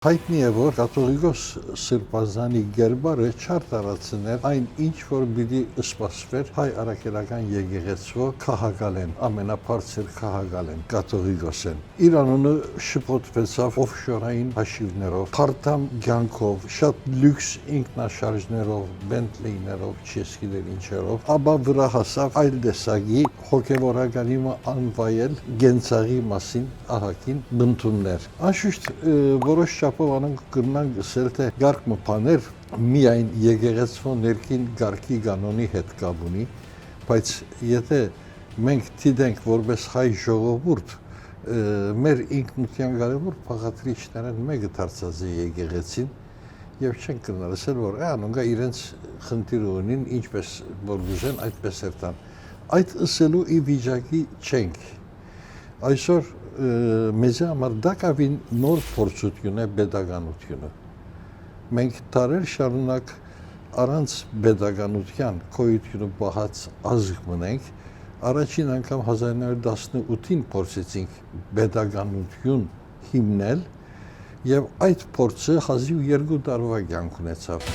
Հայտնի է, որ կաթողիկոս Սրբազանի գերբարը չար տարածներ այն ինչ որ պիտի սպասվեր հայ առաքելական եկեղեցու քահագալեն, ամենաբարձր քահագալեն, կաթողիկոսեն։ Իր անունը շփոթվեցավ օֆշորային հաշիվներով, փարթամ կյանքով, շատ լյուքս ինքնաշարժներով, բենտլեյներով, չեսկիներ ինչերով, ապա վրա հասավ այլ տեսակի հոգևորականի անվայել գենցաղի մասին ահագին բնդումներ։ Անշուշտ որոշ չափով անոնք կրնան գսել թե գարկմը բաներ միայն եկեղեցու ներքին գարկի կանոնի հետ կապ ունի, բայց եթե մենք դիտենք որպես հայ ժողովուրդ մեր ինքնության կարևոր փաղադրիչներն մեկը դարձած է եկեղեցին եւ չեն կրնալ ասել որ անոնք իրենց խնդիրը ունին ինչպես որ գուզեն այդպես երթան այդ ըսելու ի վիճակի չենք այսօր մեզ համար դակավին նոր փորձություն է pedagoganությունը մենք տարեր շարունակ առանց pedagoganության քոյությունը բահած ազգ մնենք առաջին անգամ 1918-ին փորձեցինք pedagoganություն հիմնել եւ այդ փորձը հազիվ 2 տարվա կյանք ունեցավ